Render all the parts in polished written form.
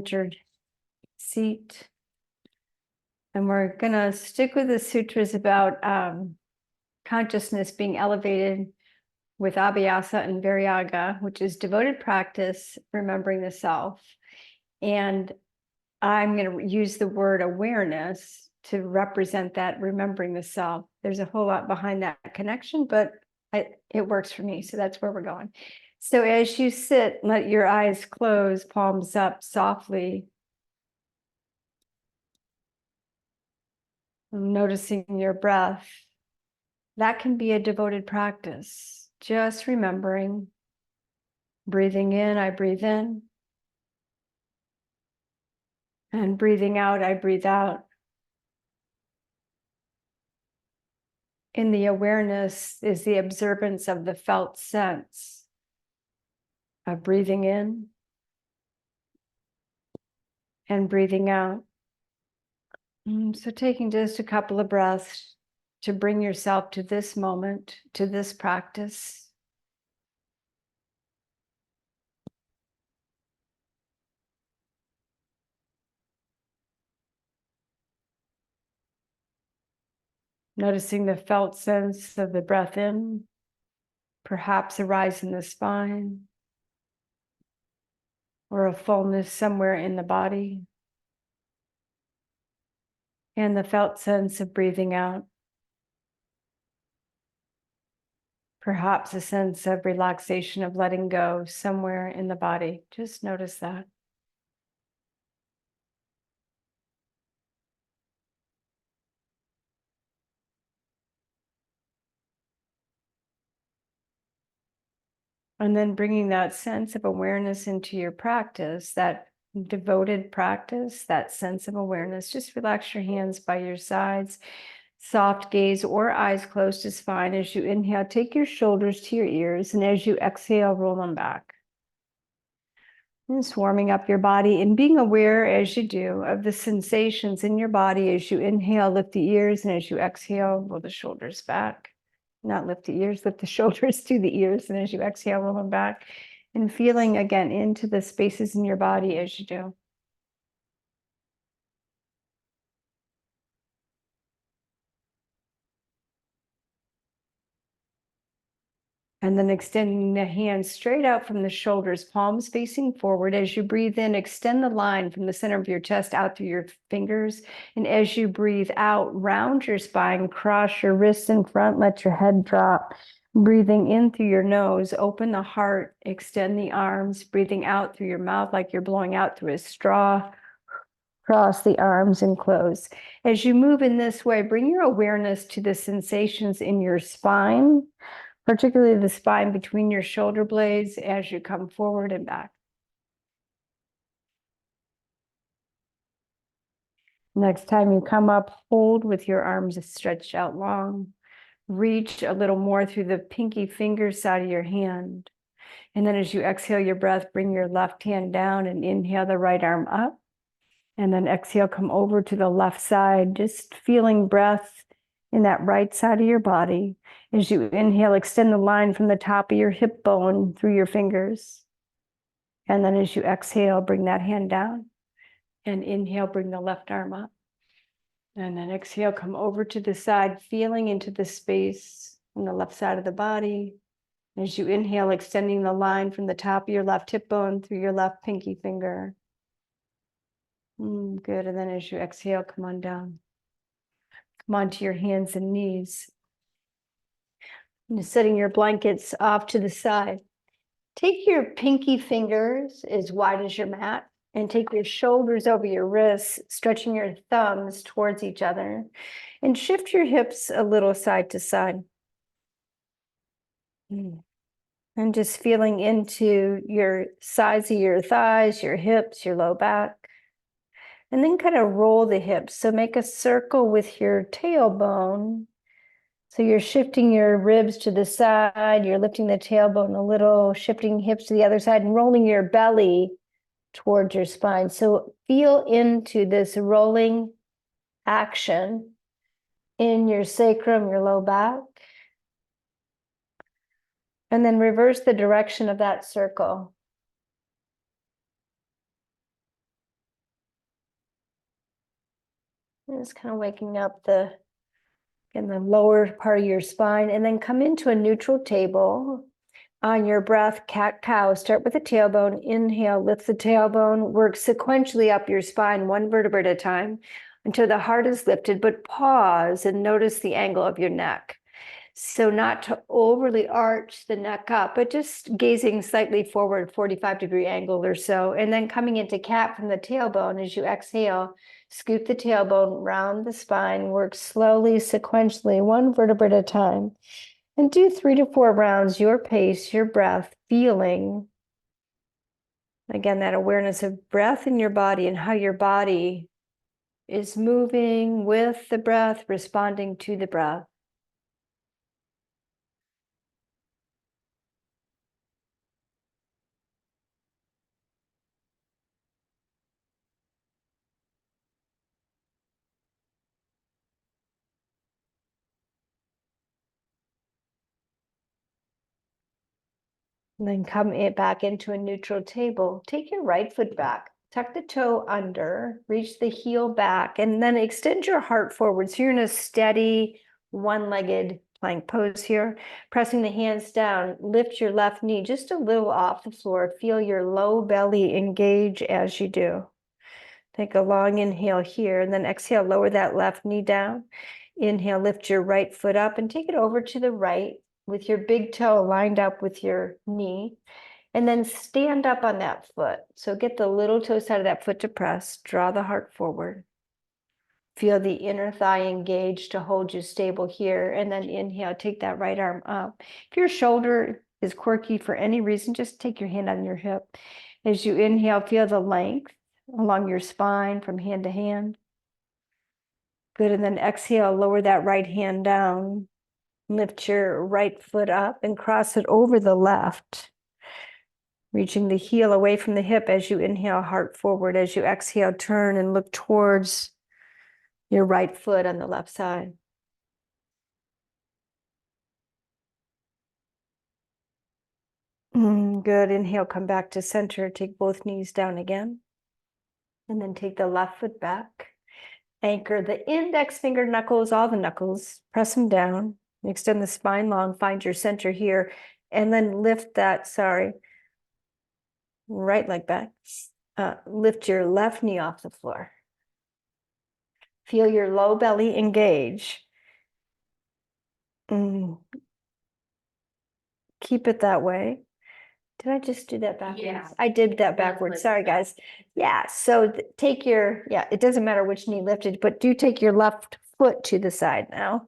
centered seat. And we're going to stick with the sutras about consciousness being elevated with abhyasa and viraga, which is devoted practice, remembering the self. And I'm going to use the word awareness to represent that remembering the self. There's a whole lot behind that connection, but it works for me. So that's where we're going. So as you sit, let your eyes close, palms up softly. Noticing your breath. That can be a devoted practice. Just remembering, breathing in, I breathe in. And breathing out, I breathe out. In the awareness is the observance of the felt sense of breathing in and breathing out. So taking just a couple of breaths to bring yourself to this moment, to this practice. Noticing the felt sense of the breath in, perhaps a rise in the spine, or a fullness somewhere in the body. And the felt sense of breathing out. Perhaps a sense of relaxation, of letting go somewhere in the body. Just notice that. And then bringing that sense of awareness into your practice, that devoted practice, that sense of awareness. Just relax your hands by your sides. Soft gaze or eyes closed is fine. As you inhale, take your shoulders to your ears. And as you exhale, roll them back. Just warming up your body and being aware as you do of the sensations in your body. As you inhale, lift the ears. And as you exhale, roll the shoulders back. Not lift the ears, lift the shoulders to the ears. And as you exhale, roll them back. And feeling again into the spaces in your body as you do. And then extending the hands straight out from the shoulders, palms facing forward. As you breathe in, extend the line from the center of your chest out through your fingers. And as you breathe out, round your spine, cross your wrists in front, let your head drop. Breathing in through your nose, open the heart, extend the arms, breathing out through your mouth like you're blowing out through a straw. Cross the arms and close. As you move in this way, bring your awareness to the sensations in your spine, particularly the spine between your shoulder blades as you come forward and back. Next time you come up, hold with your arms stretched out long. Reach a little more through the pinky finger side of your hand. And then as you exhale your breath, bring your left hand down and inhale the right arm up. And then exhale, come over to the left side, just feeling breath in that right side of your body. As you inhale, extend the line from the top of your hip bone through your fingers. And then as you exhale, bring that hand down. And inhale, bring the left arm up. And then exhale, come over to the side, feeling into the space on the left side of the body. As you inhale, extending the line from the top of your left hip bone through your left pinky finger. Good. And then as you exhale, come on down. Come onto your hands and knees. And setting your blankets off to the side. Take your pinky fingers as wide as your mat and take your shoulders over your wrists, stretching your thumbs towards each other, and shift your hips a little side to side. And just feeling into your sides of your thighs, your hips, your low back. And then kind of roll the hips. So make a circle with your tailbone. So you're shifting your ribs to the side, you're lifting the tailbone a little, shifting hips to the other side, and rolling your belly towards your spine. So feel into this rolling action in your sacrum, your low back. And then reverse the direction of that circle. Just kind of waking up in the lower part of your spine, and then come into a neutral table. On your breath, cat-cow, start with the tailbone. Inhale, lift the tailbone, work sequentially up your spine, one vertebra at a time, until the heart is lifted, but pause and notice the angle of your neck. So not to overly arch the neck up, but just gazing slightly forward, 45-degree angle or so, and then coming into cat from the tailbone. As you exhale, scoop the tailbone round the spine, work slowly, sequentially, one vertebra at a time, and do 3 to 4 rounds, your pace, your breath, feeling, again, that awareness of breath in your body and how your body is moving with the breath, responding to the breath. And then come back into a neutral table. Take your right foot back, tuck the toe under, reach the heel back, and then extend your heart forward. So you're in a steady one-legged plank pose here. Pressing the hands down, lift your left knee just a little off the floor. Feel your low belly engage as you do. Take a long inhale here, and then exhale, lower that left knee down. Inhale, lift your right foot up and take it over to the right with your big toe lined up with your knee. And then stand up on that foot. So get the little toe side of that foot to press, draw the heart forward. Feel the inner thigh engaged to hold you stable here. And then inhale, take that right arm up. If your shoulder is quirky for any reason, just take your hand on your hip. As you inhale, feel the length along your spine from hand to hand. Good, and then exhale, lower that right hand down. Lift your right foot up and cross it over the left. Reaching the heel away from the hip as you inhale, heart forward. As you exhale, turn and look towards your right foot on the left side. Good, inhale, come back to center. Take both knees down again. And then take the left foot back. Anchor the index finger knuckles, all the knuckles, press them down. Extend the spine long, find your center here, and then lift that, right leg back. Lift your left knee off the floor. Feel your low belly engage. Keep it that way. Did I just do that backwards? Yeah. I did that backwards. Sorry, guys. Yeah, so take your, it doesn't matter which knee lifted, but do take your left foot to the side now.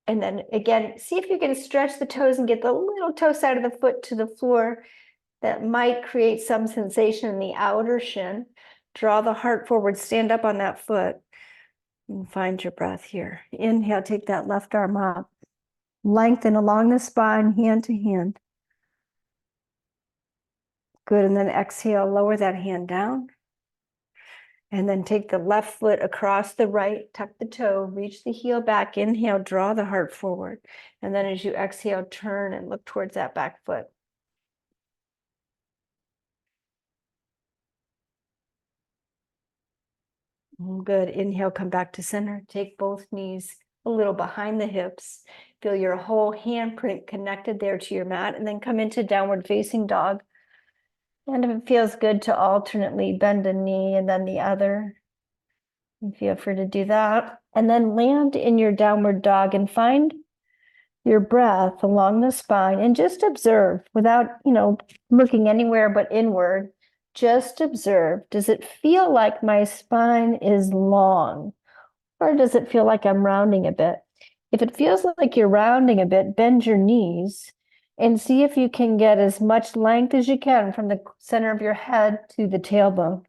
And then again, see if you can stretch the toes and get the little toe side of the foot to the floor. That might create some sensation in the outer shin. Draw the heart forward, stand up on that foot, and find your breath here. Inhale, take that left arm up. Lengthen along the spine, hand to hand. Good, and then exhale, lower that hand down. And then take the left foot across the right, tuck the toe, reach the heel back, inhale, draw the heart forward. And then as you exhale, turn and look towards that back foot. Good, inhale, come back to center. Take both knees a little behind the hips. Feel your whole handprint connected there to your mat, and then come into downward facing dog. And if it feels good to alternately bend a knee and then the other, feel free to do that. And then land in your downward dog and find your breath along the spine and just observe without, looking anywhere but inward. Just observe. Does it feel like my spine is long, or does it feel like I'm rounding a bit? If it feels like you're rounding a bit, bend your knees and see if you can get as much length as you can from the center of your head to the tailbone.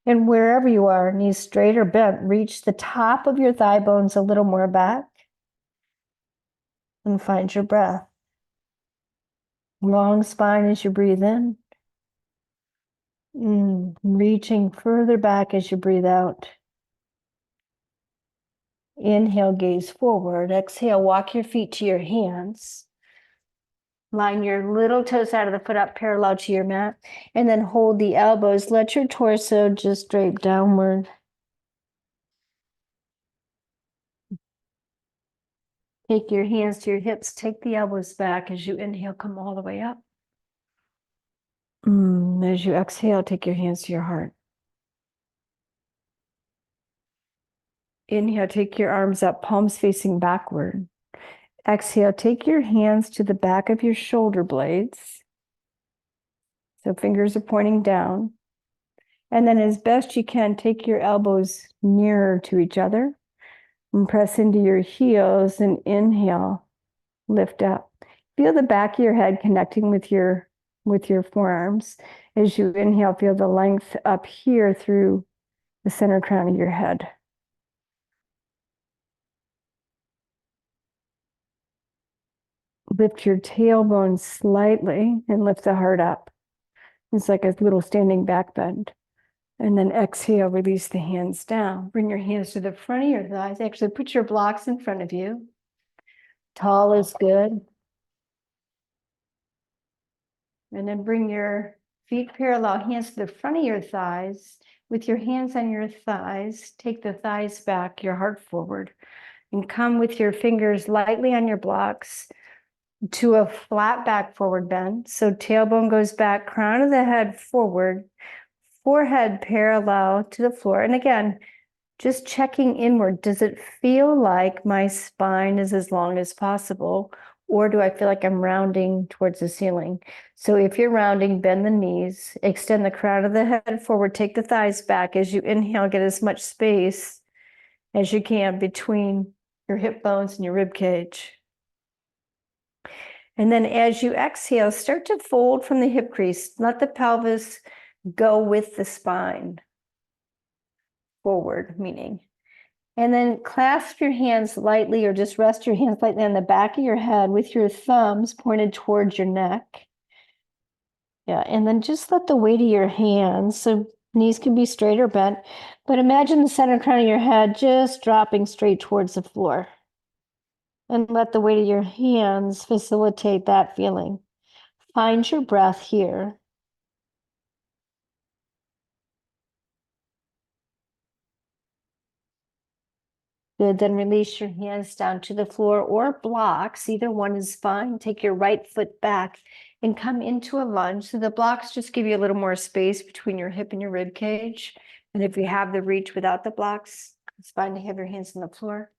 And wherever you are, knees straight or bent, reach the top of your thigh bones a little more back and find your breath. Long spine as you breathe in. Reaching further back as you breathe out. Inhale, gaze forward. Exhale, walk your feet to your hands. Line your little toes out of the foot up parallel to your mat. And then hold the elbows. Let your torso just drape downward. Take your hands to your hips, take the elbows back as you inhale, come all the way up. As you exhale, take your hands to your heart. Inhale, take your arms up, palms facing backward. Exhale, take your hands to the back of your shoulder blades. So fingers are pointing down. And then as best you can, take your elbows nearer to each other and press into your heels and inhale, lift up. Feel the back of your head connecting with your forearms. As you inhale, feel the length up here through the center crown of your head. Lift your tailbone slightly and lift the heart up. It's like a little standing back bend. And then exhale, release the hands down. Bring your hands to the front of your thighs. Actually, put your blocks in front of you. Tall is good. And then bring your feet parallel, hands to the front of your thighs. With your hands on your thighs, take the thighs back, your heart forward, and come with your fingers lightly on your blocks to a flat back forward bend. So tailbone goes back, crown of the head forward, forehead parallel to the floor. And again, just checking inward. Does it feel like my spine is as long as possible? Or do I feel like I'm rounding towards the ceiling? So if you're rounding, bend the knees, extend the crown of the head forward, take the thighs back. As you inhale, get as much space as you can between your hip bones and your rib cage. And then as you exhale, start to fold from the hip crease. Let the pelvis go with the spine forward, meaning. And then clasp your hands lightly or just rest your hands lightly on the back of your head with your thumbs pointed towards your neck. Yeah, and then just let the weight of your hands, so knees can be straight or bent, but imagine the center crown of your head just dropping straight towards the floor. And let the weight of your hands facilitate that feeling. Find your breath here. Good, then release your hands down to the floor or blocks. Either one is fine. Take your right foot back and come into a lunge. So the blocks just give you a little more space between your hip and your rib cage. And if you have the reach without the blocks, it's fine to have your hands on the floor.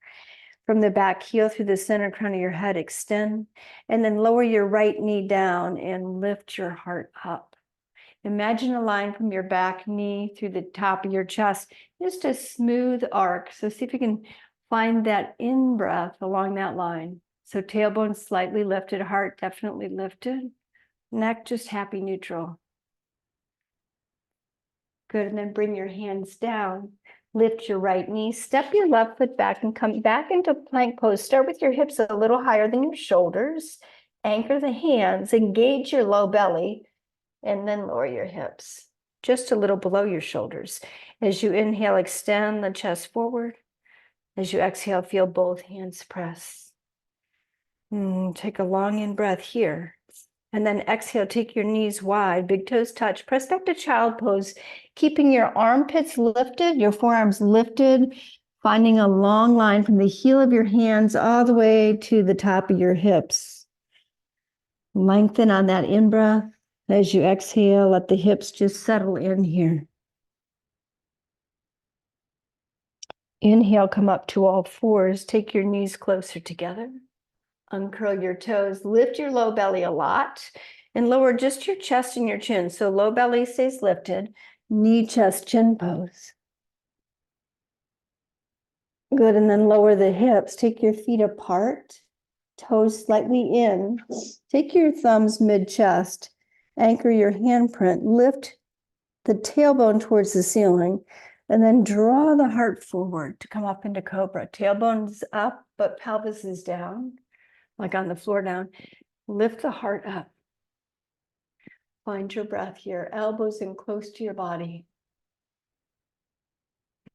From the back heel through the center crown of your head, extend, and then lower your right knee down and lift your heart up. Imagine a line from your back knee through the top of your chest, just a smooth arc. So see if you can find that in-breath along that line. So tailbone slightly lifted, heart definitely lifted, neck just happy neutral. Good, and then bring your hands down. Lift your right knee, step your left foot back and come back into plank pose. Start with your hips a little higher than your shoulders. Anchor the hands, engage your low belly, and then lower your hips just a little below your shoulders. As you inhale, extend the chest forward. As you exhale, feel both hands press. Take a long in breath here. And then exhale, take your knees wide, big toes touch, press back to child pose, keeping your armpits lifted, your forearms lifted, finding a long line from the heel of your hands all the way to the top of your hips. Lengthen on that in-breath. As you exhale, let the hips just settle in here. Inhale, come up to all fours. Take your knees closer together. Uncurl your toes. Lift your low belly a lot and lower just your chest and your chin. So low belly stays lifted. Knee, chest, chin pose. Good, and then lower the hips. Take your feet apart. Toes slightly in. Take your thumbs mid-chest. Anchor your handprint. Lift the tailbone towards the ceiling, and then draw the heart forward to come up into cobra. Tailbone's up, but pelvis is down, like on the floor down. Lift the heart up. Find your breath here. Elbows in close to your body.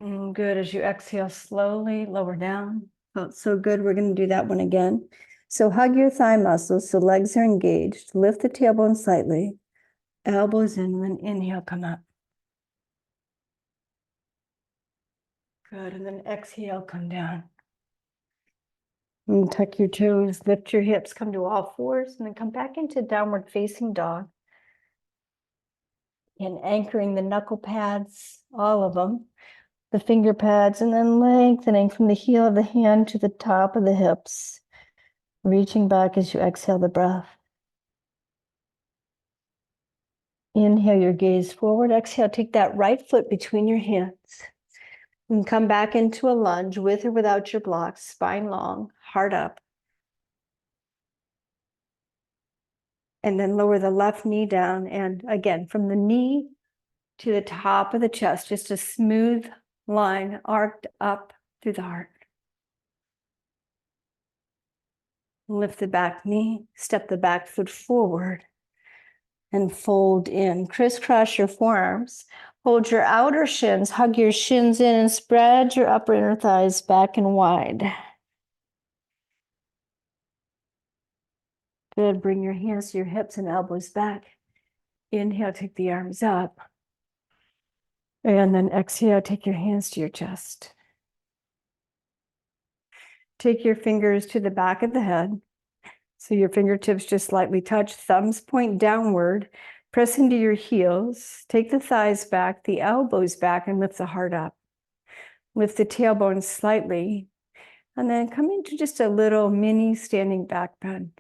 Good. As you exhale, slowly lower down. Felt so good. We're going to do that one again. So hug your thigh muscles so legs are engaged. Lift the tailbone slightly. Elbows in, and then inhale, come up. Good, and then exhale, come down. And tuck your toes, lift your hips, come to all fours, and then come back into downward facing dog. And anchoring the knuckle pads, all of them, the finger pads, and then lengthening from the heel of the hand to the top of the hips, reaching back as you exhale the breath. Inhale your gaze forward. Exhale, take that right foot between your hands and come back into a lunge with or without your blocks, spine long, heart up. And then lower the left knee down. And again, from the knee to the top of the chest, just a smooth line arced up through the heart. Lift the back knee, step the back foot forward and fold in. Crisscross your forearms. Hold your outer shins, hug your shins in and spread your upper inner thighs back and wide. Good, bring your hands to your hips and elbows back. Inhale, take the arms up. And then exhale, take your hands to your chest. Take your fingers to the back of the head. So your fingertips just slightly touch, thumbs point downward, press into your heels, take the thighs back, the elbows back, and lift the heart up. Lift the tailbone slightly, and then come into just a little mini standing back bend.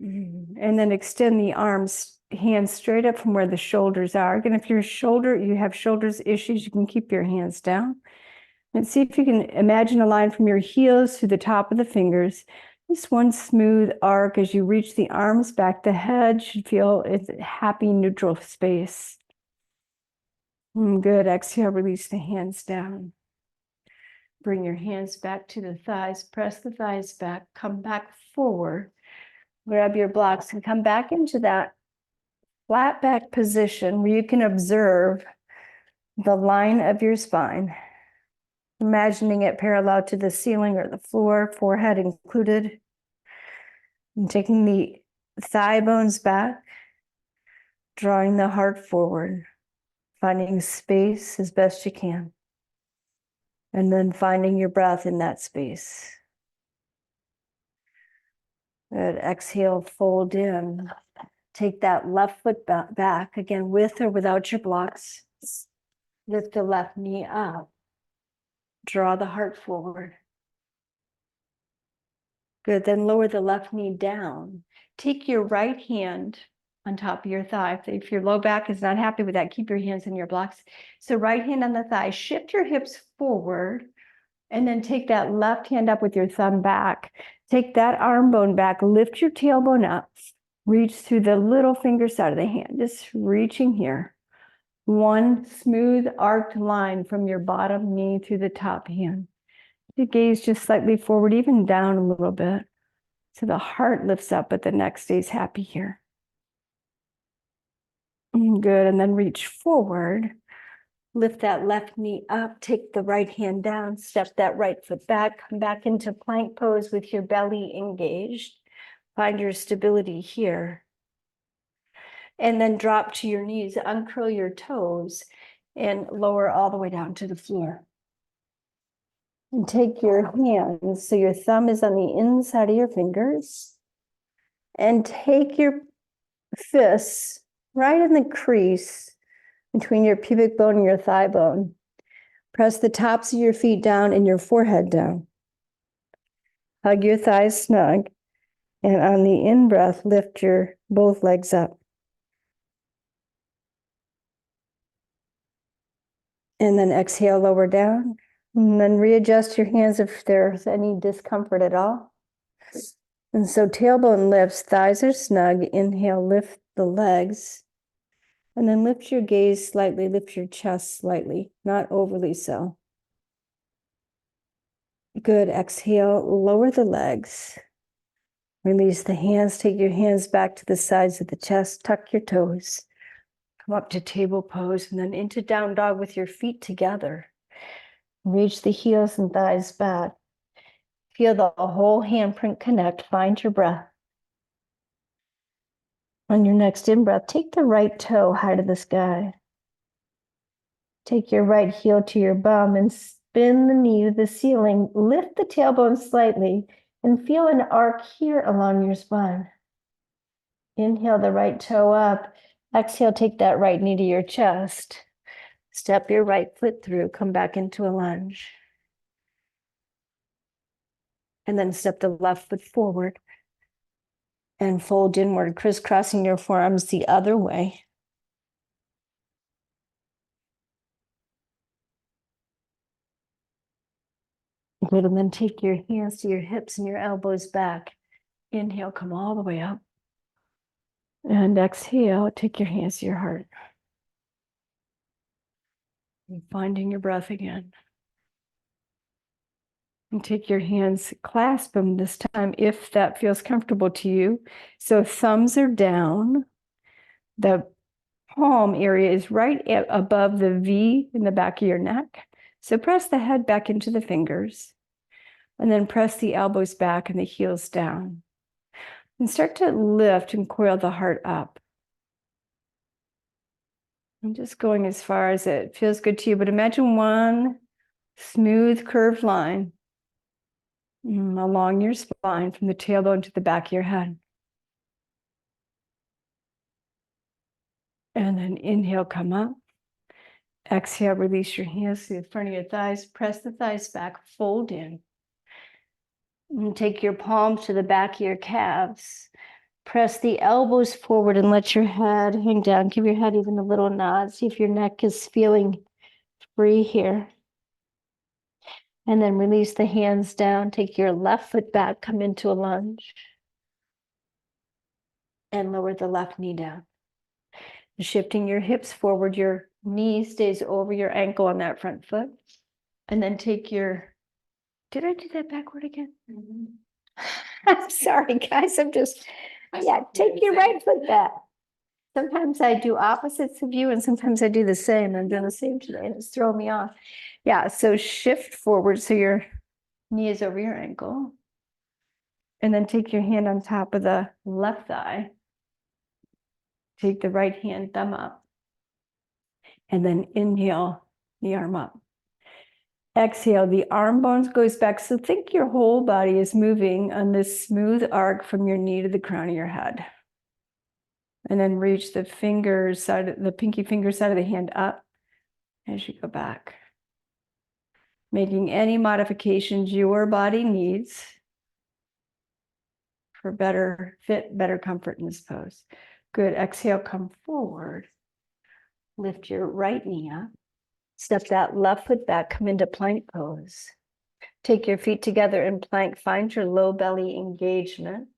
And then extend the arms, hands straight up from where the shoulders are. Again, if you have shoulders issues, you can keep your hands down. And see if you can imagine a line from your heels to the top of the fingers. Just one smooth arc as you reach the arms back. The head should feel it's a happy, neutral space. Good. Exhale, release the hands down. Bring your hands back to the thighs. Press the thighs back. Come back forward. Grab your blocks and come back into that flat back position where you can observe the line of your spine. Imagining it parallel to the ceiling or the floor, forehead included. And taking the thigh bones back, drawing the heart forward, finding space as best you can. And then finding your breath in that space. Good. Exhale, fold in. Take that left foot back, again, with or without your blocks. Lift the left knee up. Draw the heart forward. Good, then lower the left knee down. Take your right hand on top of your thigh. If your low back is not happy with that, keep your hands in your blocks. So right hand on the thigh, shift your hips forward, and then take that left hand up with your thumb back. Take that arm bone back, lift your tailbone up, reach through the little finger side of the hand, just reaching here. One smooth arced line from your bottom knee to the top hand. The gaze just slightly forward, even down a little bit. So the heart lifts up, but the neck stays happy here. Good, and then reach forward. Lift that left knee up, take the right hand down, step that right foot back, come back into plank pose with your belly engaged. Find your stability here. And then drop to your knees, uncurl your toes, and lower all the way down to the floor. And take your hands, so your thumb is on the inside of your fingers, and take your fists right in the crease between your pubic bone and your thigh bone. Press the tops of your feet down and your forehead down. Hug your thighs snug, and on the in-breath, lift your both legs up. And then exhale, lower down. And then readjust your hands if there's any discomfort at all. And so tailbone lifts, thighs are snug. Inhale, lift the legs. And then lift your gaze slightly, lift your chest slightly, not overly so. Good. Exhale, lower the legs. Release the hands, take your hands back to the sides of the chest, tuck your toes. Come up to table pose and then into down dog with your feet together. Reach the heels and thighs back. Feel the whole handprint connect. Find your breath. On your next in-breath, take the right toe high to the sky. Take your right heel to your bum and Bend the knee to the ceiling. Lift the tailbone slightly and feel an arc here along your spine. Inhale the right toe up. Exhale, take that right knee to your chest. Step your right foot through. Come back into a lunge. And then step the left foot forward and fold inward, crisscrossing your forearms the other way. Good, and then take your hands to your hips and your elbows back. Inhale, come all the way up. And exhale, take your hands to your heart. And finding your breath again. And take your hands, clasp them this time if that feels comfortable to you. So thumbs are down. The palm area is right above the V in the back of your neck. So press the head back into the fingers. And then press the elbows back and the heels down. And start to lift and coil the heart up. I'm just going as far as it feels good to you, but imagine one smooth curved line along your spine from the tailbone to the back of your head. And then inhale, come up. Exhale, release your hands to the front of your thighs. Press the thighs back, fold in. And take your palms to the back of your calves. Press the elbows forward and let your head hang down. Give your head even a little nod. See if your neck is feeling free here. And then release the hands down. Take your left foot back, come into a lunge. And lower the left knee down. Shifting your hips forward, your knee stays over your ankle on that front foot. And then take your, did I do that backward again? Mm-hmm. I'm sorry, guys. Take your right foot back. Sometimes I do opposites of you and sometimes I do the same. I'm doing the same today and it's throwing me off. Yeah, so shift forward so your knee is over your ankle. And then take your hand on top of the left thigh. Take the right hand, thumb up. And then inhale, the arm up. Exhale, the arm bones goes back. So think your whole body is moving on this smooth arc from your knee to the crown of your head. And then reach the pinky finger side of the hand up as you go back. Making any modifications your body needs for better fit, better comfort in this pose. Good, exhale, come forward. Lift your right knee up. Step that left foot back, come into plank pose. Take your feet together in plank, find your low belly engagement.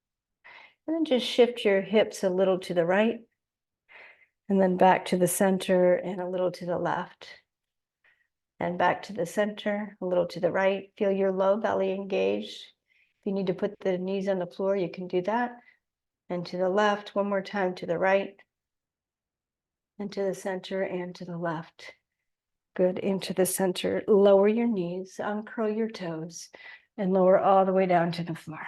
And then just shift your hips a little to the right. And then back to the center and a little to the left. And back to the center, a little to the right. Feel your low belly engaged. If you need to put the knees on the floor, you can do that. And to the left, one more time to the right. And to the center and to the left. Good, into the center. Lower your knees, uncurl your toes, and lower all the way down to the floor.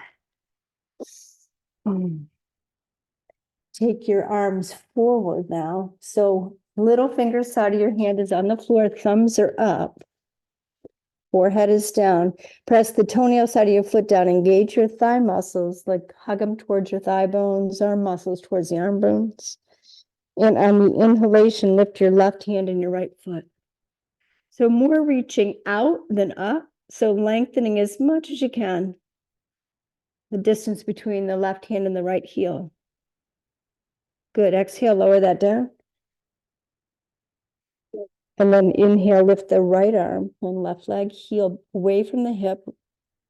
Take your arms forward now. So little finger side of your hand is on the floor, thumbs are up. Forehead is down. Press the toenail side of your foot down. Engage your thigh muscles, like hug them towards your thigh bones, arm muscles towards the arm bones. And on the inhalation, lift your left hand and your right foot. So more reaching out than up. So lengthening as much as you can the distance between the left hand and the right heel. Good. Exhale, lower that down. And then inhale, lift the right arm and left leg, heel away from the hip,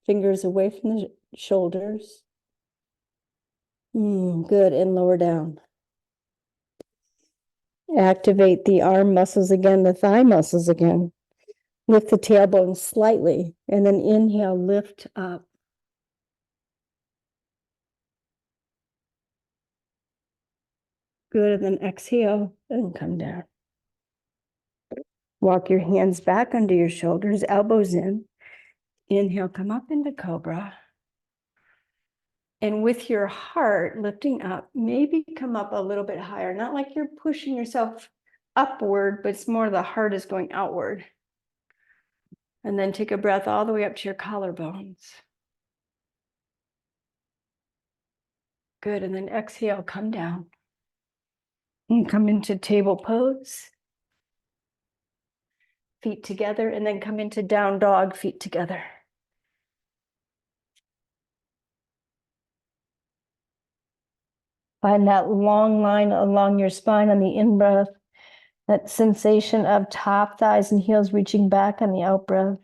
fingers away from the shoulders. Good. And lower down. Activate the arm muscles again, the thigh muscles again. Lift the tailbone slightly and then inhale, lift up. Good, and then exhale and come down. Walk your hands back under your shoulders, elbows in. Inhale, come up into cobra. And with your heart lifting up, maybe come up a little bit higher. Not like you're pushing yourself upward, but it's more the heart is going outward. And then take a breath all the way up to your collarbones. Good, and then exhale, come down. And come into table pose. Feet together, and then come into down dog, feet together. Find that long line along your spine on the in-breath, that sensation of top thighs and heels reaching back on the out-breath.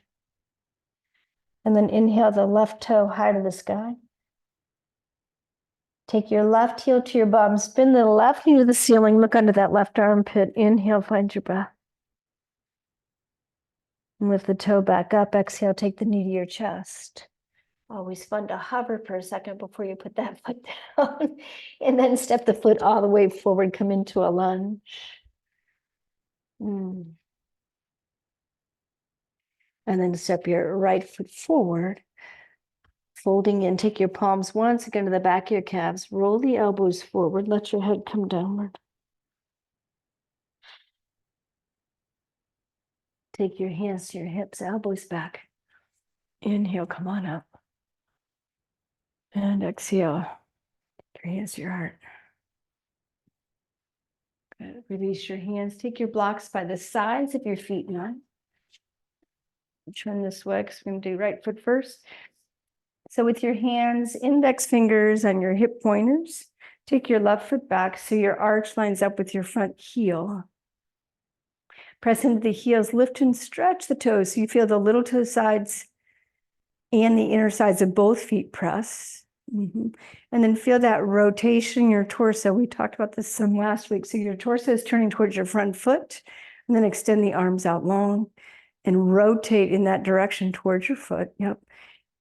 And then inhale the left toe high to the sky. Take your left heel to your bum, spin the left knee to the ceiling, look under that left armpit. Inhale, find your breath. And lift the toe back up. Exhale, take the knee to your chest. Always fun to hover for a second before you put that foot down. And then step the foot all the way forward, come into a lunge. And then step your right foot forward, folding in. Take your palms once again to the back of your calves. Roll the elbows forward. Let your head come downward. Take your hands to your hips, elbows back. Inhale, come on up. And exhale, your hands to your heart. Good. Release your hands. Take your blocks by the sides of your feet now. Turn this way because we're going to do right foot first. So with your hands, index fingers on your hip pointers, take your left foot back so your arch lines up with your front heel. Press into the heels, lift and stretch the toes so you feel the little toe sides and the inner sides of both feet press. And then feel that rotation in your torso. We talked about this some last week. So your torso is turning towards your front foot, and then extend the arms out long and rotate in that direction towards your foot. Yep.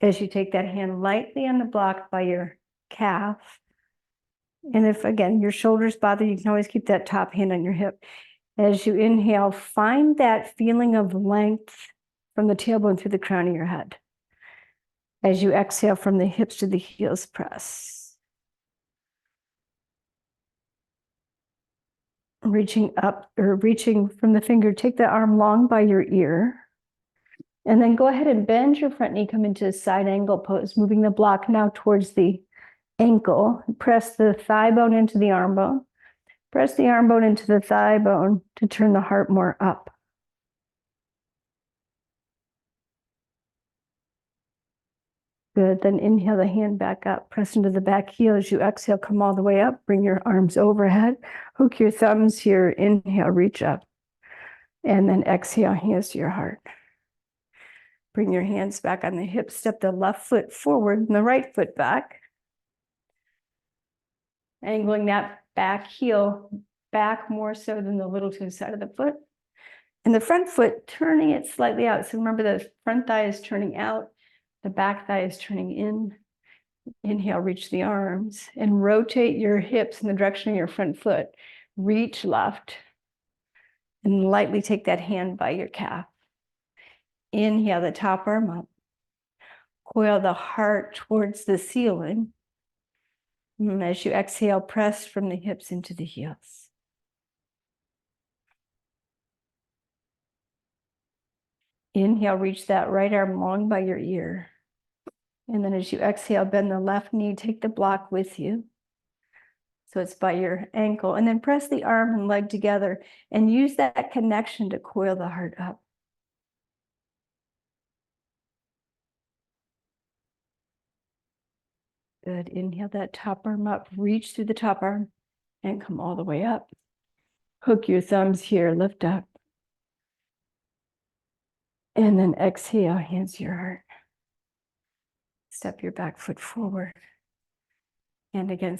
As you take that hand lightly on the block by your calf. And if, again, your shoulders bother, you can always keep that top hand on your hip. As you inhale, find that feeling of length from the tailbone through the crown of your head. As you exhale, from the hips to the heels, press. Reaching up or reaching from the finger, take the arm long by your ear. And then go ahead and bend your front knee, come into a side angle pose, moving the block now towards the ankle. Press the thigh bone into the arm bone. Press the arm bone into the thigh bone to turn the heart more up. Good, then inhale the hand back up, press into the back heel. As you exhale, come all the way up, bring your arms overhead, hook your thumbs here, inhale, reach up. And then exhale, hands to your heart. Bring your hands back on the hips, step the left foot forward and the right foot back. Angling that back heel back more so than the little toe side of the foot. And the front foot turning it slightly out. So remember the front thigh is turning out. The back thigh is turning in. Inhale, reach the arms and rotate your hips in the direction of your front foot. Reach left and lightly take that hand by your calf. Inhale the top arm up. Coil the heart towards the ceiling. And as you exhale, press from the hips into the heels. Inhale, reach that right arm long by your ear. And then as you exhale, bend the left knee, take the block with you. So it's by your ankle. And then press the arm and leg together and use that connection to coil the heart up. Good. Inhale that top arm up, reach through the top arm and come all the way up. Hook your thumbs here, lift up. And then exhale, hands to your heart. Step your back foot forward. And again,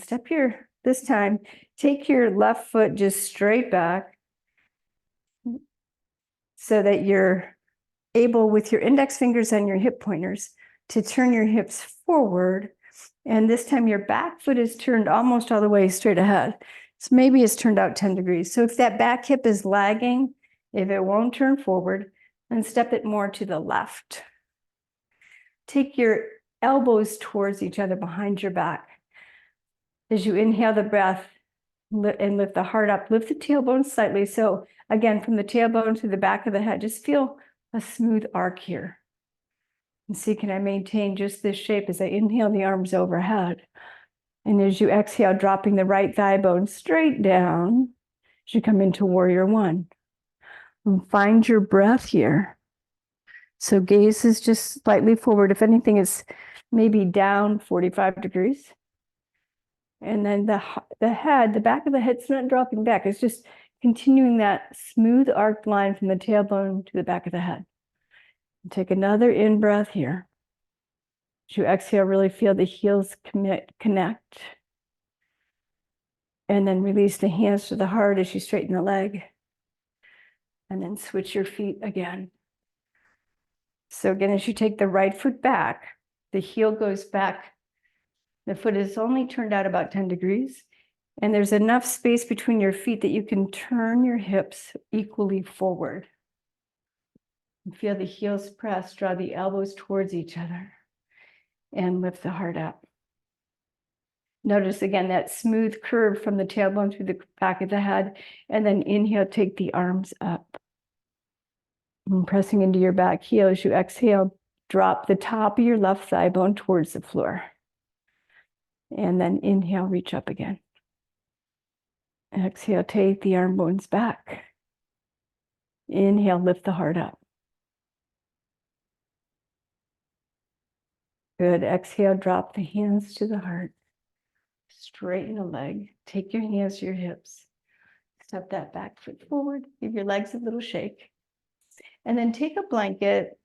this time, take your left foot just straight back so that you're able with your index fingers and your hip pointers to turn your hips forward. And this time your back foot is turned almost all the way straight ahead. So maybe it's turned out 10 degrees. So if that back hip is lagging, if it won't turn forward, then step it more to the left. Take your elbows towards each other behind your back. As you inhale the breath and lift the heart up, lift the tailbone slightly. So again, from the tailbone to the back of the head, just feel a smooth arc here. And see, can I maintain just this shape as I inhale the arms overhead? And as you exhale, dropping the right thigh bone straight down, as you come into warrior one. And find your breath here. So gaze is just slightly forward. If anything, it's maybe down 45 degrees. And then the head, the back of the head's not dropping back. It's just continuing that smooth arced line from the tailbone to the back of the head. And take another in breath here. As you exhale, really feel the heels connect. And then release the hands to the heart as you straighten the leg. And then switch your feet again. So again, as you take the right foot back, the heel goes back. The foot is only turned out about 10 degrees. And there's enough space between your feet that you can turn your hips equally forward. And feel the heels press, draw the elbows towards each other, and lift the heart up. Notice again that smooth curve from the tailbone through the back of the head, and then inhale, take the arms up. And pressing into your back heel as you exhale, drop the top of your left thigh bone towards the floor. And then inhale, reach up again. Exhale, take the arm bones back. Inhale, lift the heart up. Good. Exhale, drop the hands to the heart. Straighten the leg. Take your hands to your hips. Step that back foot forward. Give your legs a little shake. And then take a blanket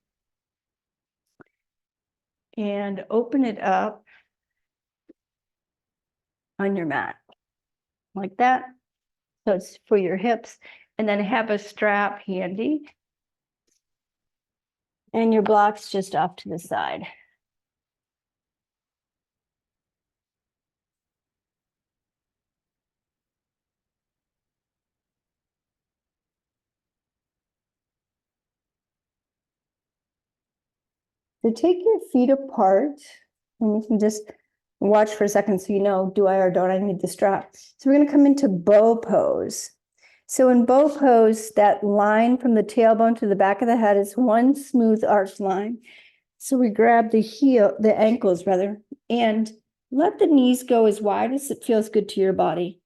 and open it up on your mat. Like that. So it's for your hips. And then have a strap handy. And your blocks just off to the side. So take your feet apart, and you can just watch for a second so you know, do I or don't I need the strap? So we're going to come into bow pose. So in bow pose, that line from the tailbone to the back of the head is one smooth arch line. So we grab the ankles rather, and let the knees go as wide as it feels good to your body.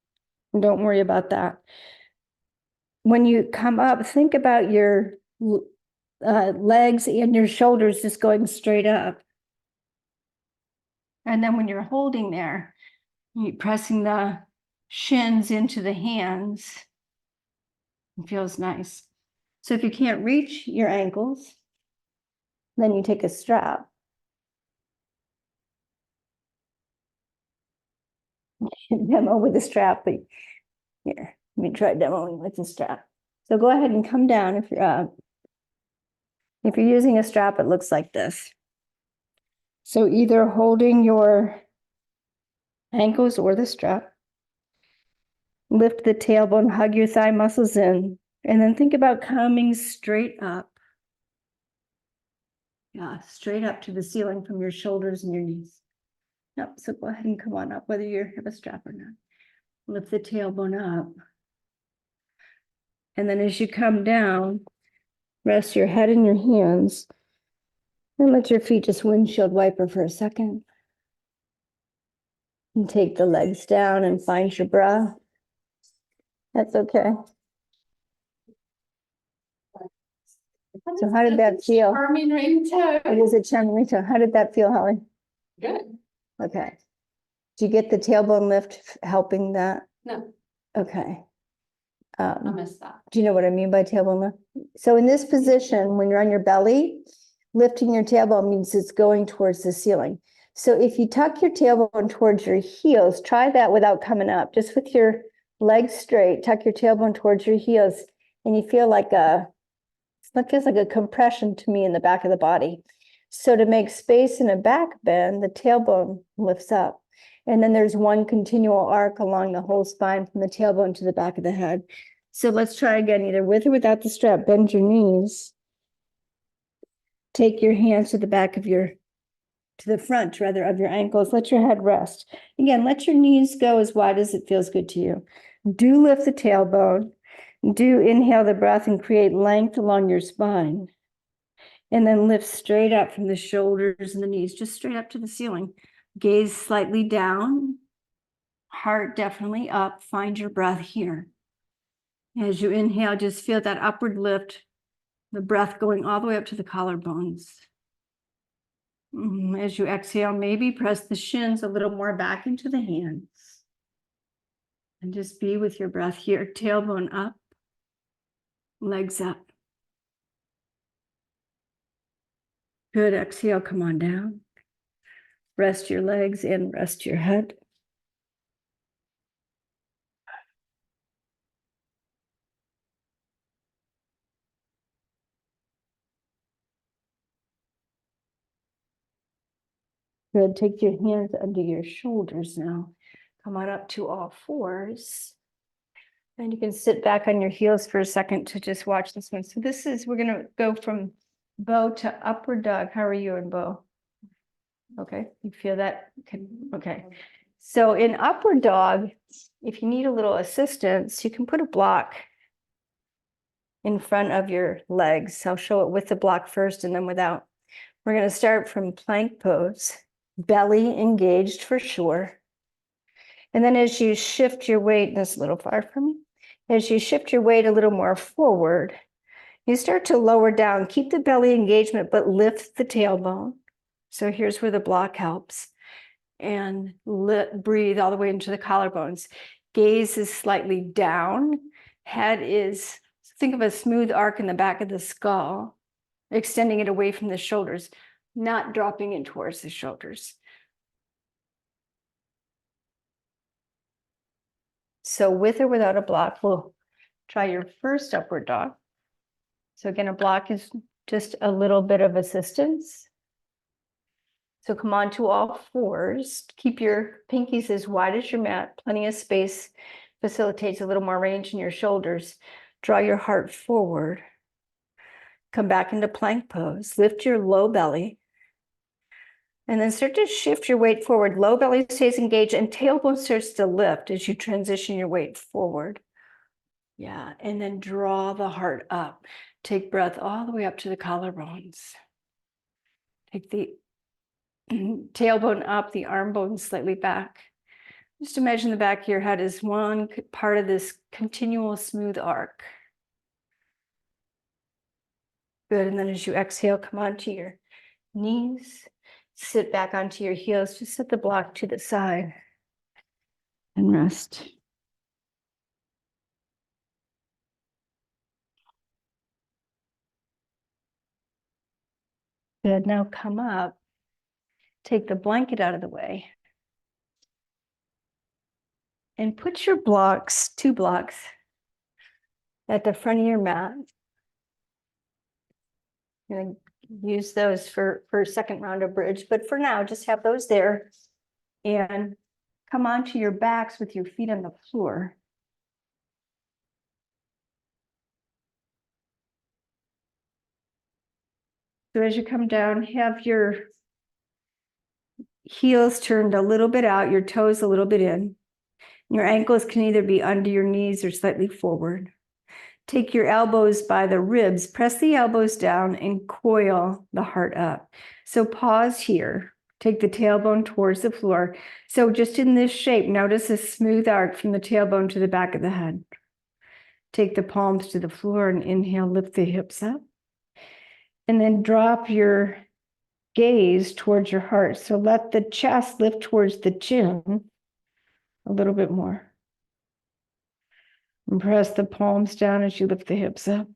And don't worry about that. When you come up, think about your legs and your shoulders just going straight up. And then when you're holding there, you're pressing the shins into the hands. It feels nice. So if you can't reach your ankles, then you take a strap. Demo with a strap, but here, let me try demoing with the strap. So go ahead and come down if you're using a strap, it looks like this. So either holding your ankles or the strap, lift the tailbone, hug your thigh muscles in, and then think about coming straight up. Yeah, straight up to the ceiling from your shoulders and your knees. Yep, so go ahead and come on up, whether you have a strap or not. Lift the tailbone up. And then as you come down, rest your head in your hands and let your feet just windshield wiper for a second. And take the legs down and find your breath. That's okay. So how did that feel? Charming ringtone. It is a charming ringtone. How did that feel, Holly? Good. Okay. Do you get the tailbone lift helping that? No, Okay. I missed that. Do you know what I mean by tailbone lift? So in this position, when you're on your belly, lifting your tailbone means it's going towards the ceiling. So if you tuck your tailbone towards your heels, try that without coming up, just with your legs straight, tuck your tailbone towards your heels, and you feel like it feels like a compression to me in the back of the body. So to make space in a back bend, the tailbone lifts up. And then there's one continual arc along the whole spine from the tailbone to the back of the head. So let's try again, either with or without the strap. Bend your knees. Take your hands to the back of to the front rather of your ankles. Let your head rest. Again, let your knees go as wide as it feels good to you. Do lift the tailbone. Do inhale the breath and create length along your spine. And then lift straight up from the shoulders and the knees, just straight up to the ceiling. Gaze slightly down, heart definitely up. Find your breath here. As you inhale, just feel that upward lift, the breath going all the way up to the collarbones. As you exhale, maybe press the shins a little more back into the hands. And just be with your breath here. Tailbone up, legs up. Good. Exhale, come on down. Rest your legs and rest your head. Good. Take your hands under your shoulders now. Come on up to all fours. And you can sit back on your heels for a second to just watch this one. So this is, we're going to go from bow to upward dog. How are you in bow? Okay. You feel that? Okay. So in upward dog, if you need a little assistance, you can put a block in front of your legs. I'll show it with the block first and then without. We're going to start from plank pose, belly engaged for sure. And then as you shift your weight, that's a little far from me. As you shift your weight a little more forward, you start to lower down. Keep the belly engagement, but lift the tailbone. So here's where the block helps. And breathe all the way into the collarbones. Gaze is slightly down. Head is, think of a smooth arc in the back of the skull, extending it away from the shoulders, not dropping in towards the shoulders. So with or without a block, we'll try your first upward dog. So again, a block is just a little bit of assistance. So come on to all fours. Keep your pinkies as wide as your mat. Plenty of space facilitates a little more range in your shoulders. Draw your heart forward. Come back into plank pose. Lift your low belly. And then start to shift your weight forward. Low belly stays engaged and tailbone starts to lift as you transition your weight forward. Yeah, and then draw the heart up. Take breath all the way up to the collarbones. Take the tailbone up, the arm bone slightly back. Just imagine the back of your head is one part of this continual smooth arc. Good, and then as you exhale, come onto your knees. Sit back onto your heels. Just set the block to the side and rest. Good. Now come up. Take the blanket out of the way. And put your blocks, 2 blocks, at the front of your mat. You're going to use those for a second round of bridge. But for now, just have those there. And come onto your backs with your feet on the floor. So as you come down, have your heels turned a little bit out, your toes a little bit in. Your ankles can either be under your knees or slightly forward. Take your elbows by the ribs, press the elbows down and coil the heart up. So pause here. Take the tailbone towards the floor. So just in this shape, notice a smooth arc from the tailbone to the back of the head. Take the palms to the floor and inhale, lift the hips up. And then drop your gaze towards your heart. So let the chest lift towards the chin a little bit more. And press the palms down as you lift the hips up.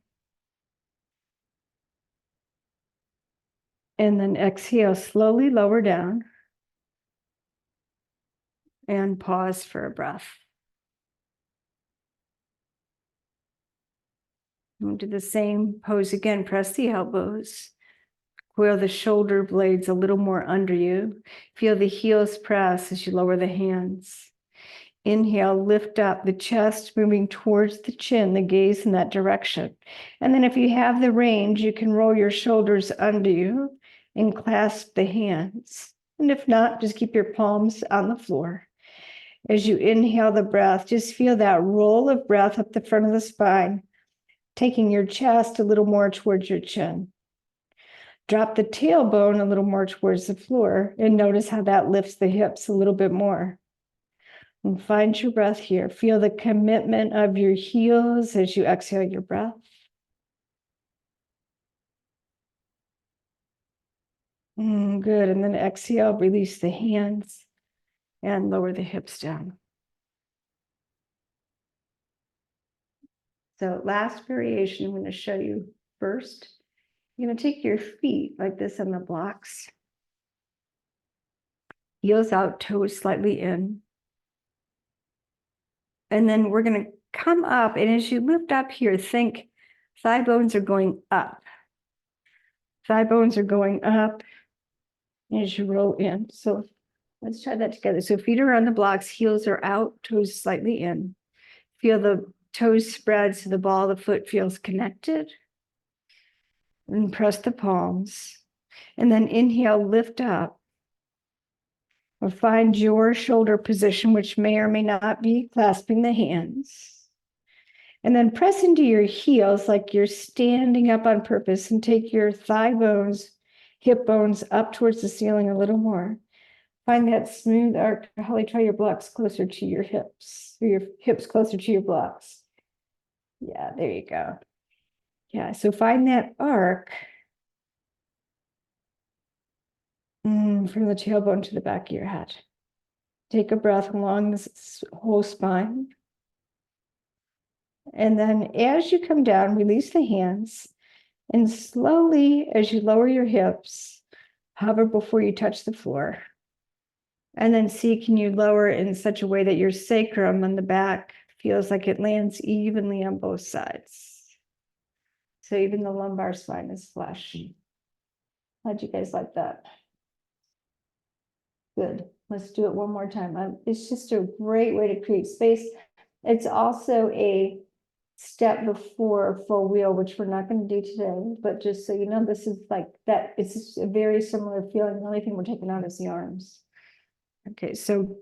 And then exhale, slowly lower down. And pause for a breath. We'll do the same pose again. Press the elbows. Coil the shoulder blades a little more under you. Feel the heels press as you lower the hands. Inhale, lift up the chest, moving towards the chin, the gaze in that direction. And then if you have the range, you can roll your shoulders under you and clasp the hands. And if not, just keep your palms on the floor. As you inhale the breath, just feel that roll of breath up the front of the spine, taking your chest a little more towards your chin. drop the tailbone a little more towards the floor and notice how that lifts the hips a little bit more. And find your breath here. Feel the commitment of your heels as you exhale your breath. Good. And then exhale, release the hands and lower the hips down. So last variation I'm going to show you first. You're going to take your feet like this on the blocks. Heels out, toes slightly in. And then we're going to come up, and as you lift up here, think thigh bones are going up. Thigh bones are going up as you roll in. So let's try that together. So feet are on the blocks, heels are out, toes slightly in. Feel the toes spread so the ball of the foot feels connected. And press the palms. And then inhale, lift up. Or find your shoulder position, which may or may not be clasping the hands. And then press into your heels like you're standing up on purpose, and take your thigh bones, hip bones up towards the ceiling a little more. Find that smooth arc. Holly, try your blocks closer to your hips, or your hips closer to your blocks. Yeah, there you go. Yeah, so find that arc from the tailbone to the back of your head. Take a breath along this whole spine. And then as you come down, release the hands, and slowly, as you lower your hips, hover before you touch the floor. And then see, can you lower in such a way that your sacrum on the back feels like it lands evenly on both sides. So even the lumbar spine is flush. How'd you guys like that? Good. Let's do it one more time. It's just a great way to create space. It's also a step before a full wheel, which we're not going to do today, but just so you know, this is like that. It's a very similar feeling. The only thing we're taking out is the arms. Okay, so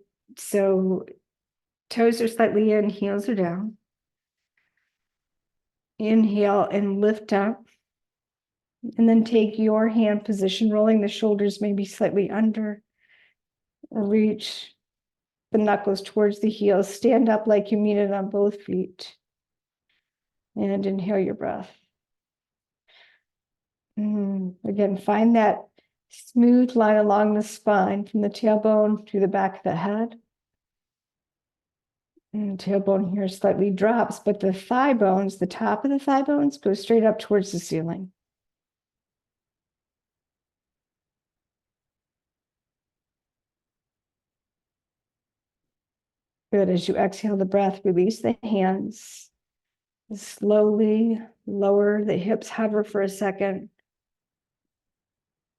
toes are slightly in, heels are down. Inhale and lift up. And then take your hand position, rolling the shoulders maybe slightly under. Reach the knuckles towards the heels. Stand up like you mean it on both feet. And inhale your breath. Again, find that smooth line along the spine from the tailbone to the back of the head. And the tailbone here slightly drops, but the thigh bones, the top of the thigh bones, go straight up towards the ceiling. Good. As you exhale the breath, release the hands. Slowly lower the hips, hover for a second.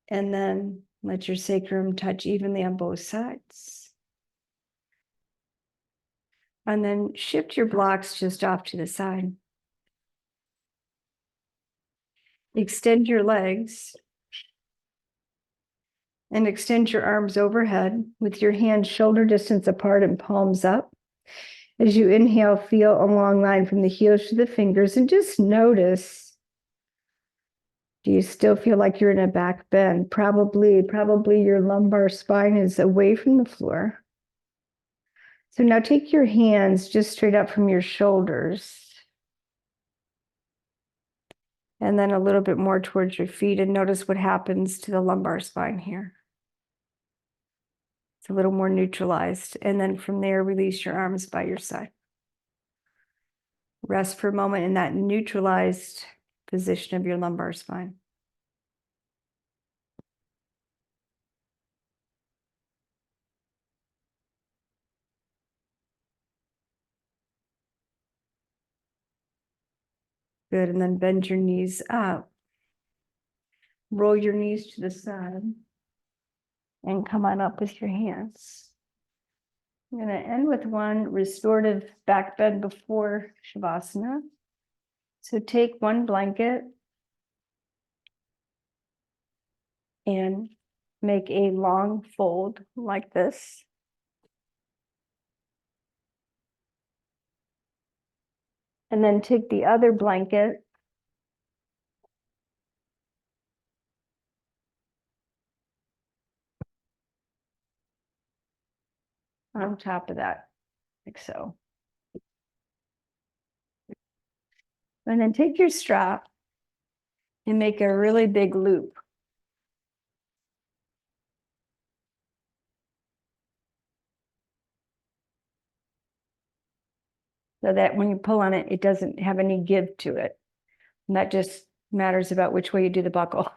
And then let your sacrum touch evenly on both sides. And then shift your blocks just off to the side. Extend your legs. And extend your arms overhead with your hands shoulder distance apart and palms up. As you inhale, feel a long line from the heels to the fingers, and just notice, do you still feel like you're in a back bend? Probably your lumbar spine is away from the floor. So now take your hands just straight up from your shoulders. And then a little bit more towards your feet, and notice what happens to the lumbar spine here. It's a little more neutralized. And then from there, release your arms by your side. Rest for a moment in that neutralized position of your lumbar spine. Good, and then bend your knees up. Roll your knees to the side. And come on up with your hands. I'm going to end with one restorative back bend before Shavasana. So take one blanket and make a long fold like this. And then take the other blanket on top of that, like so. And then take your strap and make a really big loop. So that when you pull on it, it doesn't have any give to it. And that just matters about which way you do the buckle.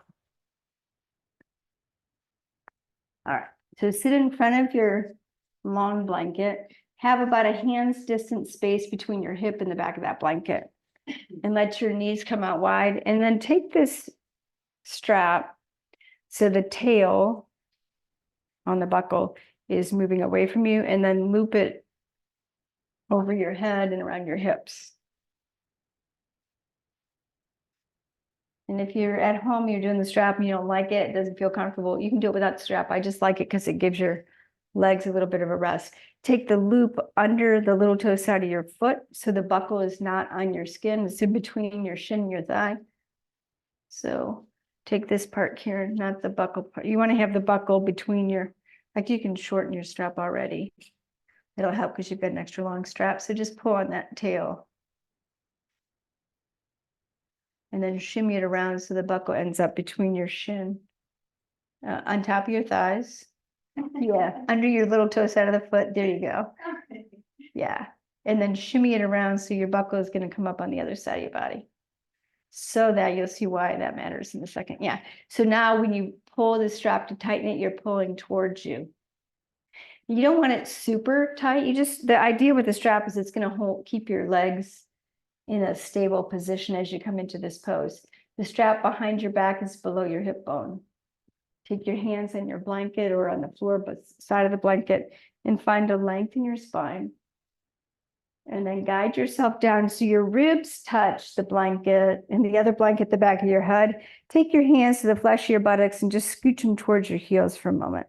All right, so sit in front of your long blanket. Have about a hand's distance space between your hip and the back of that blanket. And let your knees come out wide. And then take this strap so the tail on the buckle is moving away from you, and then loop it over your head and around your hips. And if you're at home, you're doing the strap and you don't like it, it doesn't feel comfortable, you can do it without the strap. I just like it because it gives your legs a little bit of a rest. Take the loop under the little toe side of your foot so the buckle is not on your skin, it's in between your shin and your thigh. So take this part here, not the buckle part. You want to have the buckle between your, like you can shorten your strap already. It'll help because you've got an extra long strap. So just pull on that tail. And then shimmy it around so the buckle ends up between your shin, on top of your thighs. Yeah, under your little toe side of the foot. There you go. Yeah. And then shimmy it around so your buckle is going to come up on the other side of your body. So that you'll see why that matters in a second. Yeah. So now when you pull the strap to tighten it, you're pulling towards you. You don't want it super tight. You just, the idea with the strap is it's going to keep your legs in a stable position as you come into this pose. The strap behind your back is below your hip bone. Take your hands on your blanket or on the floor side of the blanket and find a length in your spine. And then guide yourself down so your ribs touch the blanket and the other blanket, the back of your head. Take your hands to the flesh of your buttocks and just scooch them towards your heels for a moment.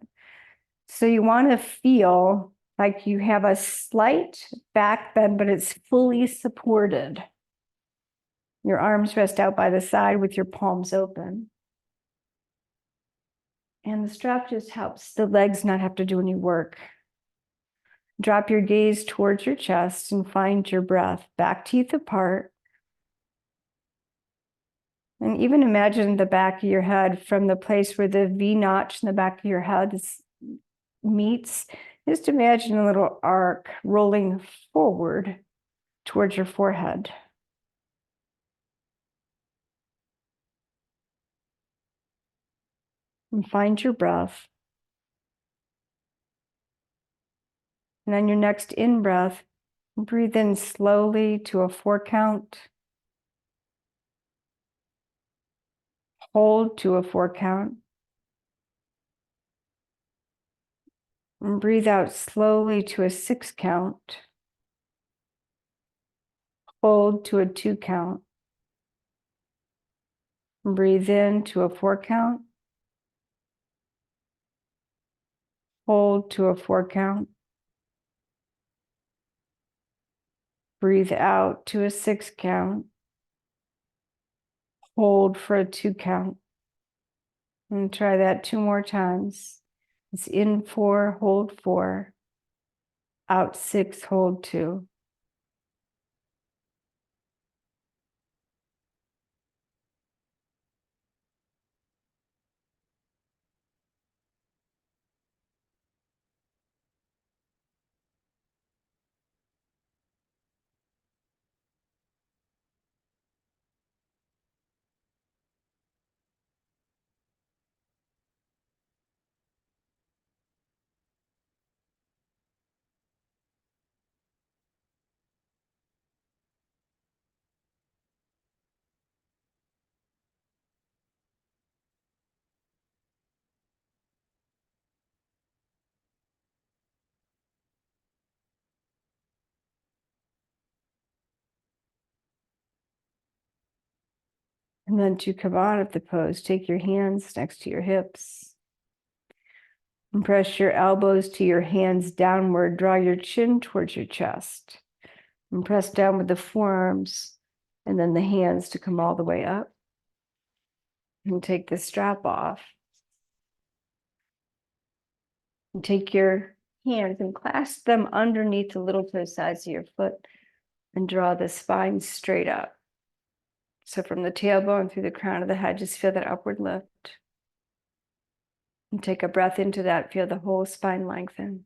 So you want to feel like you have a slight back bend, but it's fully supported. Your arms rest out by the side with your palms open. And the strap just helps the legs not have to do any work. Drop your gaze towards your chest and find your breath, back teeth apart. And even imagine the back of your head from the place where the V notch in the back of your head meets. Just imagine a little arc rolling forward towards your forehead. And find your breath. And on your next in-breath, breathe in slowly to a 4 count. Hold to a 4 count. And breathe out slowly to a 6 count. Hold to a 2 count. And breathe in to a 4 count. Hold to a 4 count. Breathe out to a 6 count. Hold for a 2 count. And try that 2 more times. It's in 4, hold 4. Out 6, hold 2. And then to come out of the pose, take your hands next to your hips. And press your elbows to your hands downward. Draw your chin towards your chest. And press down with the forearms and then the hands to come all the way up. And take the strap off. And take your hands and clasp them underneath the little toe sides of your foot and draw the spine straight up. So from the tailbone through the crown of the head, just feel that upward lift. And take a breath into that, feel the whole spine lengthen.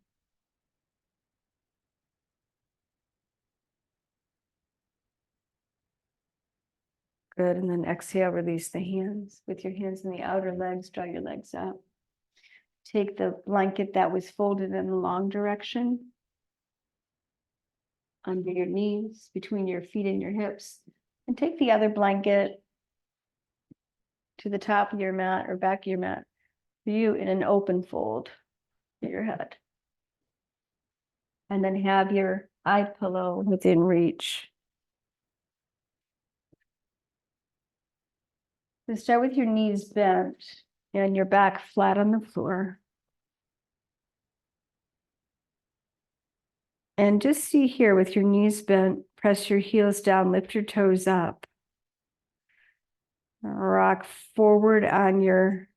Good, and then exhale, release the hands. With your hands in the outer legs, draw your legs up. Take the blanket that was folded in the long direction under your knees, between your feet and your hips, and take the other blanket to the top of your mat or back of your mat for you in an open fold at your head. And then have your eye pillow within reach. So start with your knees bent and your back flat on the floor. And just see here with your knees bent, press your heels down, lift your toes up. Rock forward on your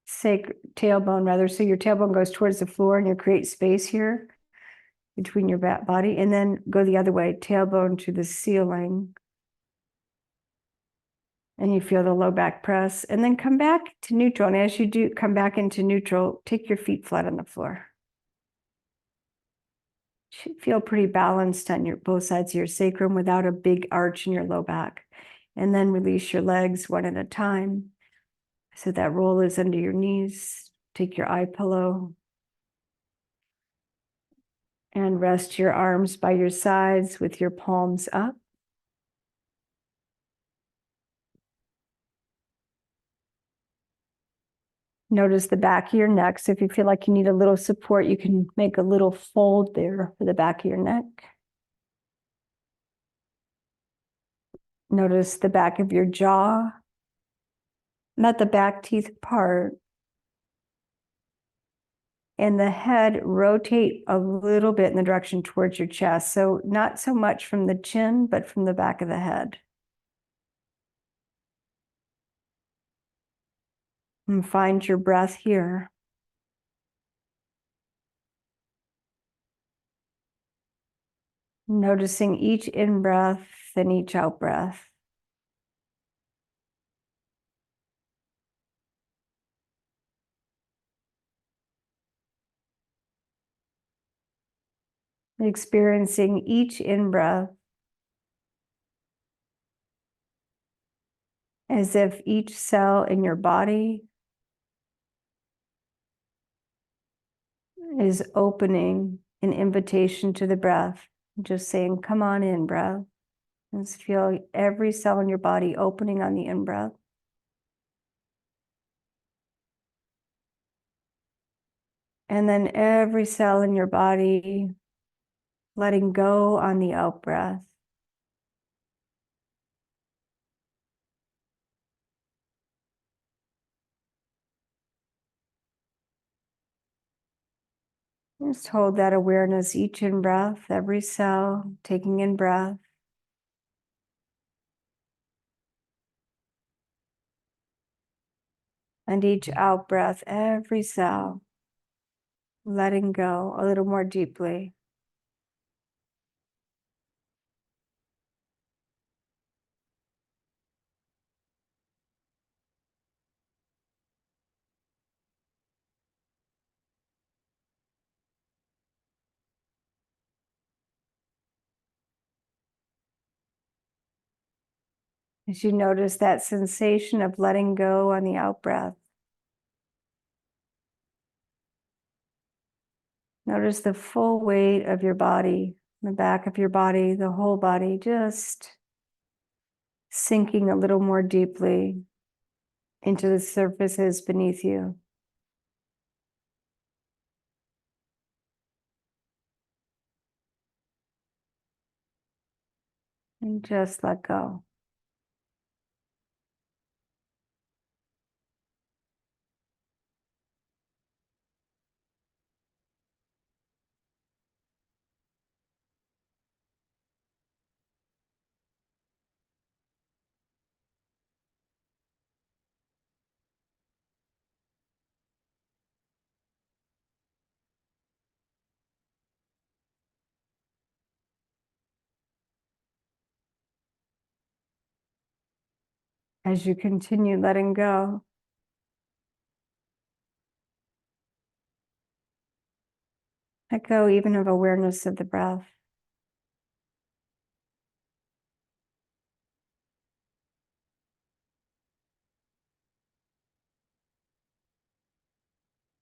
tailbone rather. So your tailbone goes towards the floor and you create space here between your back body, and then go the other way, tailbone to the ceiling. And you feel the low back press, and then come back to neutral. And as you do come back into neutral, take your feet flat on the floor. Should feel pretty balanced on your both sides of your sacrum without a big arch in your low back. And then release your legs one at a time. So that roll is under your knees. Take your eye pillow and rest your arms by your sides with your palms up. Notice the back of your neck. So if you feel like you need a little support, you can make a little fold there for the back of your neck. Notice the back of your jaw, not the back teeth apart. And the head rotate a little bit in the direction towards your chest. So not so much from the chin, but from the back of the head. And find your breath here. Noticing each in-breath and each out-breath. Experiencing each in-breath as if each cell in your body is opening an invitation to the breath. Just saying, come on in, breath. And just feel every cell in your body opening on the in-breath. And then every cell in your body letting go on the out-breath. Just hold that awareness each in-breath, every cell taking in breath. And each out-breath, every cell letting go a little more deeply. As you notice that sensation of letting go on the out-breath, notice the full weight of your body, the back of your body, the whole body, just sinking a little more deeply into the surfaces beneath you. And just let go. As you continue letting go, let go even of awareness of the breath.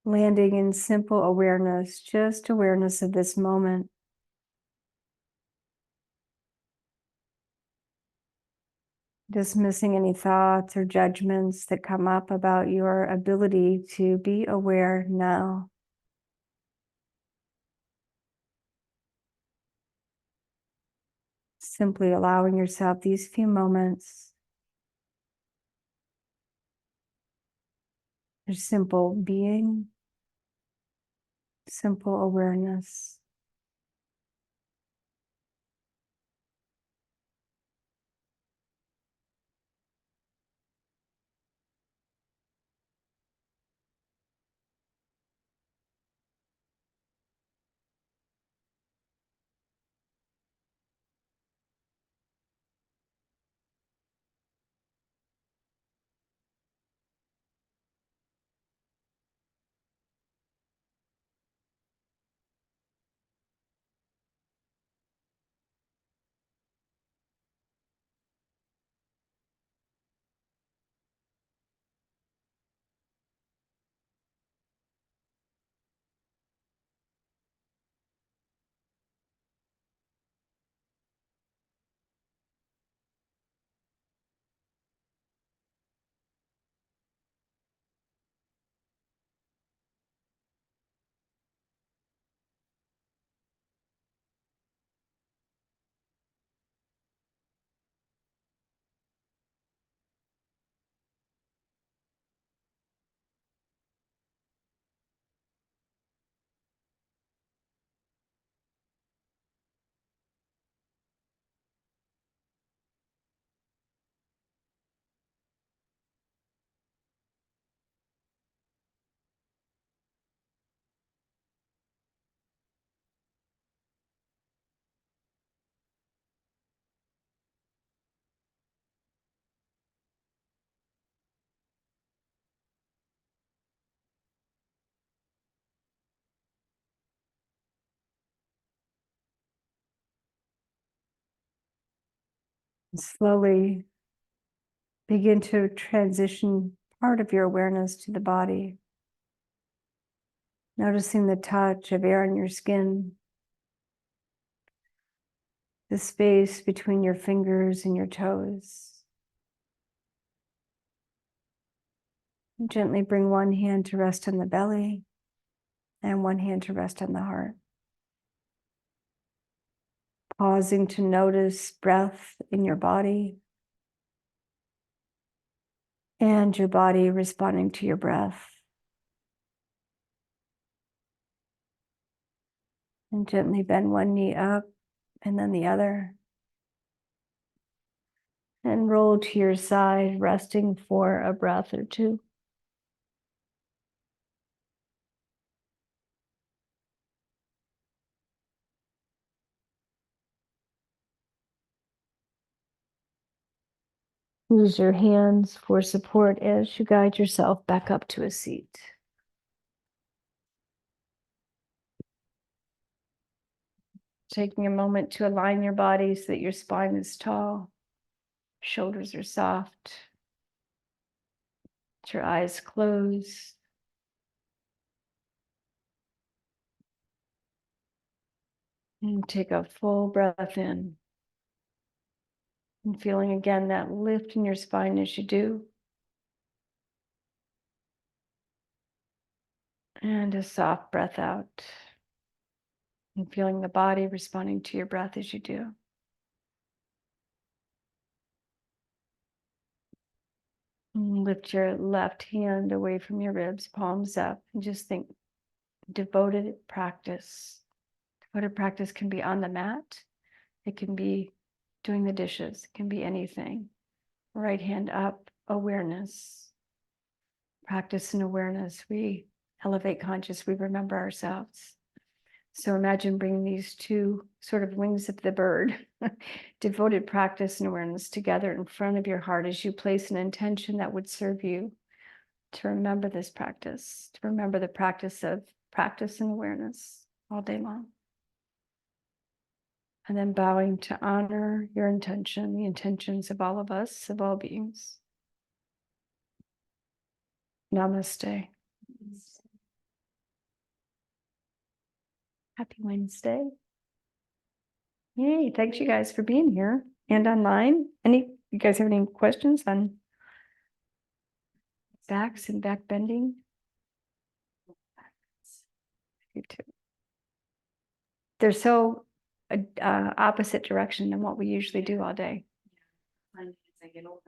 Landing in simple awareness, just awareness of this moment. Dismissing any thoughts or judgments that come up about your ability to be aware now. Simply allowing yourself these few moments. There's simple being, simple awareness. Slowly begin to transition part of your awareness to the body. Noticing the touch of air on your skin, the space between your fingers and your toes. Gently bring one hand to rest on the belly and one hand to rest on the heart. Pausing to notice breath in your body and your body responding to your breath. And gently bend one knee up and then the other. And roll to your side, resting for a breath or two. Use your hands for support as you guide yourself back up to a seat. Taking a moment to align your body so that your spine is tall, shoulders are soft, your eyes closed. And take a full breath in. And feeling again that lift in your spine as you do. And a soft breath out. And feeling the body responding to your breath as you do. And lift your left hand away from your ribs, palms up, and just think devoted practice. Devoted practice can be on the mat. It can be doing the dishes. It can be anything. Right hand up, awareness. Practice and awareness. We elevate conscious. We remember ourselves. So imagine bringing these two sort of wings of the bird, devoted practice and awareness together in front of your heart as you place an intention that would serve you to remember this practice, to remember the practice of practice and awareness all day long. And then bowing to honor your intention, the intentions of all of us, of all beings. Namaste. Happy Wednesday. Yay, thanks you guys for being here and online. You guys have any questions on backs and back bending? You too. They're so opposite direction than what we usually do all day. As I get older,